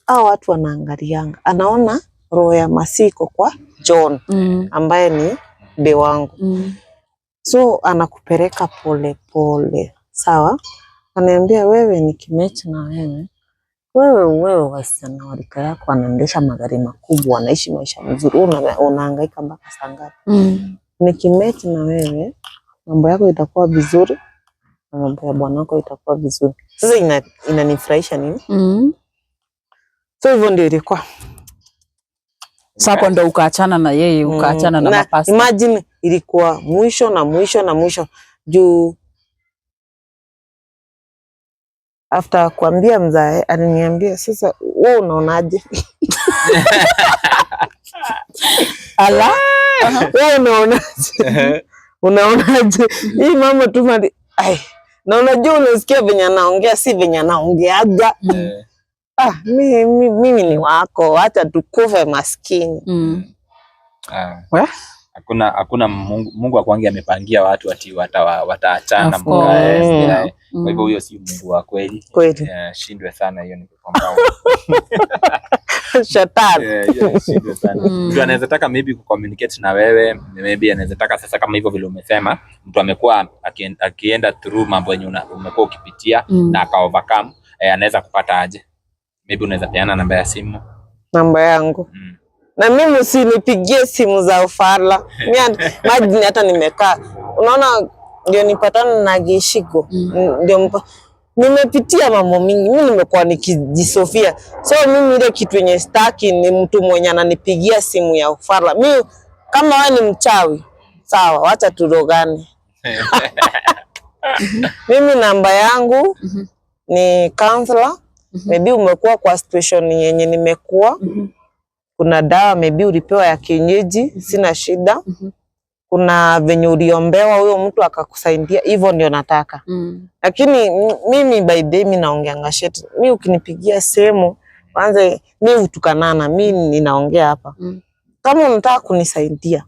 hao watu wanaangalianga. Anaona roho ya Masiko kwa John ambaye ni be wangu. So anakupeleka pole pole. Sawa? Ananiambia wewe nikimechi na wewe wasichana walika yako wanaendesha magari makubwa, wanaishi maisha mzuri, unahangaika mpaka saa ngapi? Nikimechi na wewe mambo yako itakuwa vizuri na mambo ya bwana wako itakuwa vizuri. Sasa inanifurahisha nini? So hivyo ndio ilikuwa. Sasa ndo ukaachana na yeye, ukaachana na mapasta. Imagine ilikuwa mwisho na mwisho na mwisho. Juu after kuambia mzae aliniambia, sasa wewe unaonaje? Ala, wewe unaonaje? Unaonaje? Hii mama tu na unajua unasikia venye anaongea si venye anaongeaga. Mimi ni wako, acha tukufe maskini. Hakuna Mungu akwangi amepangia watu ati wataachana mkae. Kwa hivyo huyo si Mungu wa kweli. Shindwe sana hiyo ni compound. Shetani. Shindwe sana. Mtu anaweza taka maybe kucommunicate na wewe, maybe anaweza taka sasa kama hivyo vile umesema, mtu amekuwa akienda through mambo yenye umekuwa ukipitia na aka overcome, anaweza kupata aje? Maybe unaweza peana namba ya simu. Namba yangu. Na mimi usinipigie simu za ufala. Mimi hata nimekaa. Unaona ndio nipatana na Gishigo. Ndio nimepitia mambo mingi. Mimi nimekuwa nikijisofia. So mimi ile kitu yenye staki ni mtu mwenye ananipigia simu ya ufala. Mimi kama wewe ni mchawi, sawa, wacha turogane. Mimi namba yangu ni counselor. Maybe umekuwa kwa situation yenye nimekuwa. Kuna dawa maybe ulipewa ya kienyeji, sina shida. Kuna venye uliombewa huyo mtu akakusaidia, hivyo ndio nataka. Lakini mimi by day mimi naongeanga shit. Mimi ukinipigia simu kwanza mimi utukanana, mimi ninaongea hapa. Kama unataka kunisaidia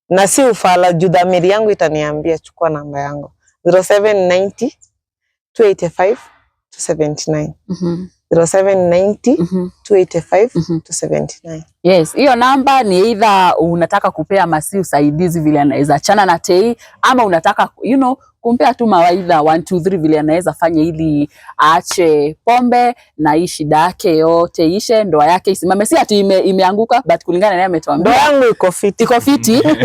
na si ufala, juu dhamiri yangu itaniambia chukua namba yangu 0790 285 279. 0790 285 279. Yes, hiyo namba ni either unataka kupea Masi usaidizi vile anaweza achana na Tei, ama unataka kumpea tu mawaidha 1 2 3 vile anaweza fanya ili aache pombe na hii shida yake yote ishe, ndoa yake isimame. Si ati imeanguka, but kulingana na yeye ametuambia ndoa yangu iko fiti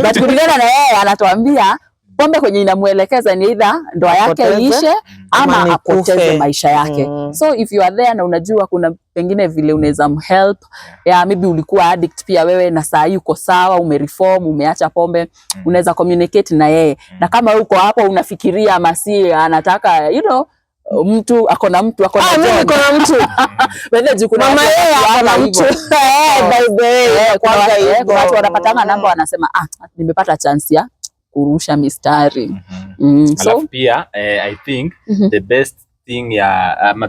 but kulingana na yeye anatuambia pombe kwenye inamuelekeza ni either ndoa yake ishe ama apoteze maisha yake. So if you are there na unajua kuna pengine vile unaweza mhelp, maybe ulikuwa addict pia wewe na saa hii uko sawa, umereform, umeacha pombe, unaweza communicate na yeye. Na kama uko hapo unafikiria Masi anataka mtu akona mimi niko na mtu wewe kuna mama yeye akona mtu by the way kwa watu wanapatana namba wanasema nimepata chance ya kurusha mistari. So pia I think the best thing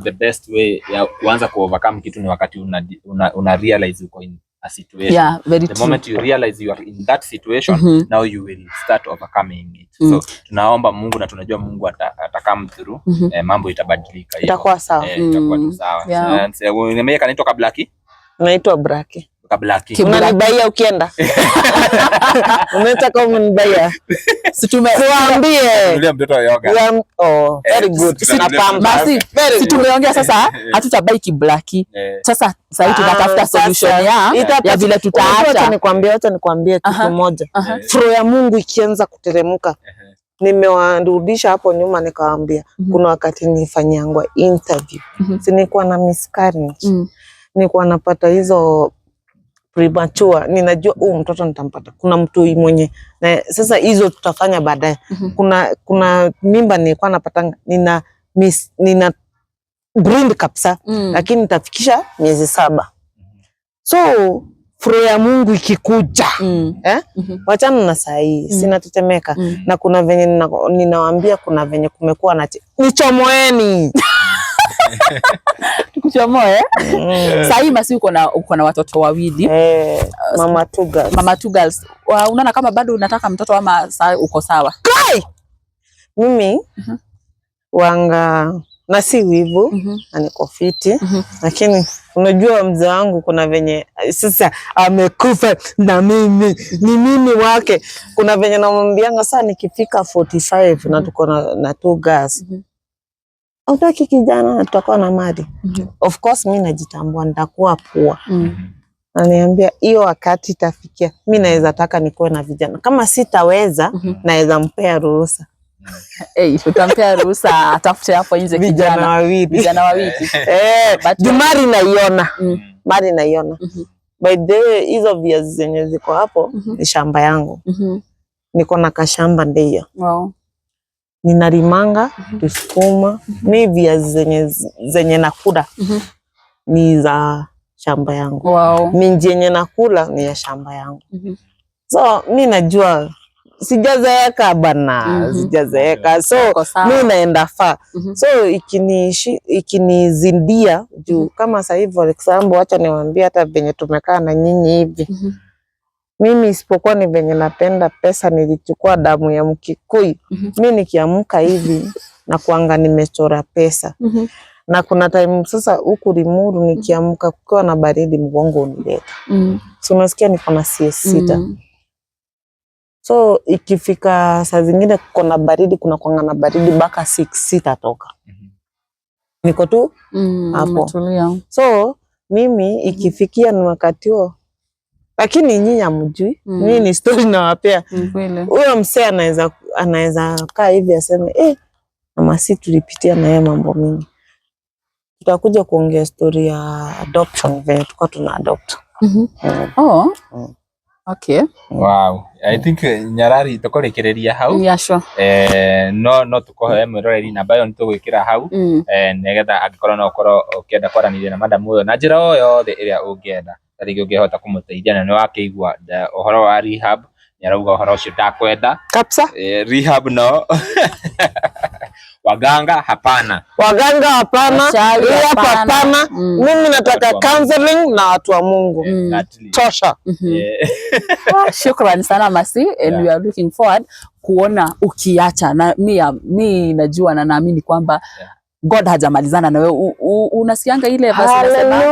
the best way ya kuanza ku overcome kitu ni wakati una realize uko in a situation. Yeah, very the true. moment you realize you are in that situation, now you will start overcoming it. So tunaomba Mungu na tunajua Mungu atakam through, mambo itabadilika, itakuwa sawa. Itakuwa tu sawa. Unameye kanaitwa Kablaki? Naitwa Braki. Kablaki. Unanibaia ukienda? Unataka umenibaia? Tuambie. Yule mtoto wa yoga. Very good. Basi tumeongea sasa, hatutabai Kiblaki. Sasa tunatafuta solution ya vile tutaacha. Acha nikwambie kitu moja. Flow ya Mungu ikianza kuteremka. Nimewarudisha hapo nyuma nikawaambia kuna wakati nilifanyangwa interview. Si nilikuwa na miscarriage. Nilikuwa napata hizo premature, ninajua mtoto nitampata. Kuna mtu mwenye na sasa hizo tutafanya baadaye. Kuna mimba nilikuwa napata nina bring kabisa, lakini nitafikisha miezi 7. So flow ya Mungu ikikuja wachana na saa hii sina tetemeka na kuna venye ninawaambia kuna venye kumekuwa na nichomoeni tukuchomoe. Sasa hii Masi uko na watoto wawili, mama two girls. Unaona kama bado unataka mtoto ama uko sawa? Mimi wanga na si wivu na niko fiti, lakini unajua mzee wangu kuna venye sasa amekufa na mimi ni mimi wake. Kuna venye namwambianga sasa nikifika 45 na tuko na 2 girls, utaki kijana na tutakuwa na mali. Of course mimi najitambua nitakuwa poa. Ananiambia hiyo wakati itafikia mimi naweza taka nikuwe na vijana. Kama sitaweza naweza mpea ruhusa. Utampea ruhusa atafute hapo nje vijana wawili. Mari naiona. By the way hizo viazi zenye ziko hapo ni shamba yangu. Niko na kashamba ndio. Wow. Ninalimanga, tusukuma, ni viazi zenye nakula ni za shamba yangu. Wow. Minji yenye nakula ni ya shamba yangu. So mimi najua sijazeeka bana, sijazeeka. So mimi naenda far. So ikinizindia juu kama sasa hivi for example, acha niwaambie hata venye tumekaa na nyinyi hivi. Mimi isipokuwa ni venye napenda pesa, nilichukua damu ya Mkikuyu. Mimi nikiamka hivi na kuanga nimechora pesa. Na kuna time sasa huku Limuru nikiamka kukiwa na baridi mgongo unileta. So unasikia niko na CS6. So ikifika saa zingine kuko na baridi, kuna kuanga na baridi mpaka 6 sitatoka. Niko tu hapo. So mimi ikifikia ni wakati huo lakini nyinyi hamjui. Mimi ni story nawapea. Huyo msee anaweza kaa hivi aseme mama, si tulipitia na yeye mambo mingi. Tutakuja kuongea story ya adoption vile tulikuwa tuna adopt. Okay. Wow. I think Nyarari tukorekereria hau. Yeah, sure. No tukohe mwiroreri namba yo nitugwikira hau. Negetha angikorwo no ukorwo ukienda kwaranĩria na madam uyo na njĩra o yothe ĩrĩa ũngĩenda. Tarĩngĩ ũngĩhota kũmũteithia na nĩ wakĩigua ũhoro wa rehab, nĩarauga ũhoro ũcio ndakwenda. Kabisa. Rehab no. Waganga hapana. Waganga hapana. Rehab hapana. Mimi nataka counseling na watu wa Mungu. Tosha. Shukrani sana Masi, and we are looking forward kuona ukiacha, na mimi najua na naamini kwamba God hajamalizana na wewe. Unasianga ile verse inasema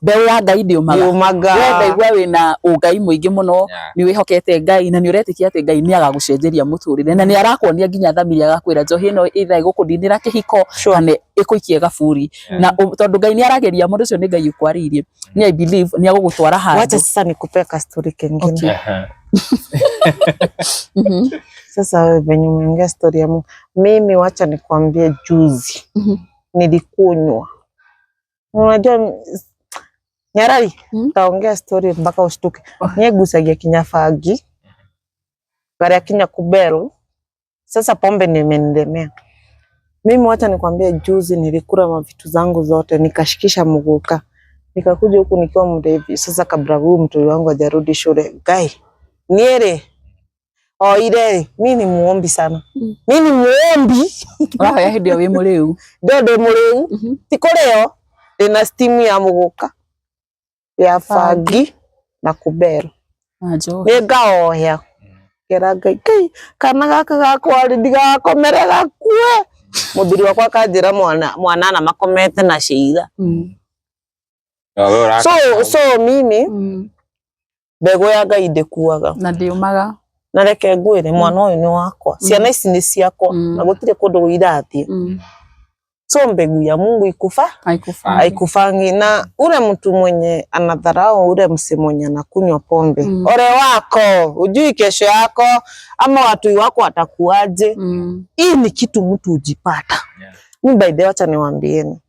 mbeu ya Ngai ndiumaga. Wewe wina ugai muingi muno, ni wihokete Ngai na ni uretikia ati Ngai ni agagucenjeria muturire, na ni arakuonia nginya thamiri agakwira njohi ino itha igukundinira kihiko kana ikuikie gaburi, na tondu Ngai ni arageria mundu ucio ni Ngai ukwaririe, ni I believe ni agugutwara handu. Wacha sasa nikupe ka story kingine. Sasa wewe venye umeongea story ya Mungu, mimi wacha nikwambie, juzi nilikunywa. Unajua Nyarari, taongea story mpaka ushtuke. Niegusagia kinyafagi, gari ya kinya kubelo. Sasa pombe nimenilemea. Mimi wacha nikwambie, juzi nilikula mavitu zangu zote, nikashikisha muguka. Nikakuja huku nikiwa mrevi. Sasa kabla huyu mtu wangu hajarudi shule, Ngai niere ile mimi ni muombi sana. Mimi ni muombi. Ya ndio we mureu. Ndio mureu. Tiko leo ina steam ya muguka, ya fagi na kubero. Ajo. Ngaohya. Kera Ngai kana gaka gakwa ndigakomere gakue. Muthuri wakwa kanjira mwana na makomete na ciira. So mimi mbego ya Ngai ndikuaga na ndiumaga. Na reke ngwire mwana uyu ni wakwa, ciana ici ni ciakwa, na gutire kundu irathie. So mbegu ya Mungu haikufangi. Na ule mtu mwenye anadharau ule mse mwenye anakunywa pombe, ole wako, ujui kesho yako ama watu wako watakuaje. Hii ni kitu mtu ujipata. Mimi by the way, acha niwaambieni,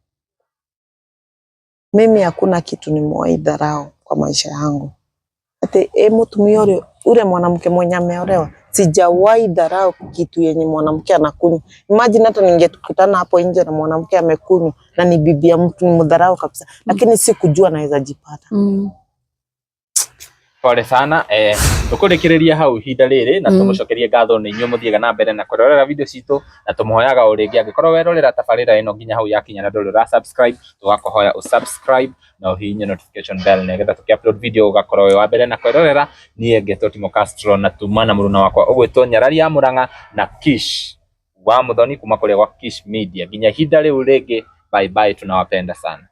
mimi hakuna kitu nimewahi dharau kwa maisha yangu. Ate mtumio ule mwanamke mwenye ameolewa, sijawahi dharau kitu yenye mwanamke anakunywa. Imagine hata ningetukutana hapo nje na mwanamke amekunywa na ni bibi ya mtu, ni mdharau kabisa. Lakini sikujua naweza jipata. Pole sana. Tukurekereria hau hinda riri na tumucokerie ngatho ni inyuĩ muthiega na mbere na kurorera video citu, na tumuhoyaga uringi angikorwo werorera tabarira ino nginya hau yakinya na nduri ra subscribe, tugakuhoya usubscribe na uhinye notification bell nigetha tuki-upload video ugakorwo we wa mbere na kurorera. Niĩ Ngeto Timo Castro na tumana muruna wakwa ugwitwo Nyarari ya Murang'a na Kish wa Muthoni kuma kule kwa Kish Media. Nginya hinda riu ringi, bye bye, tunawapenda sana.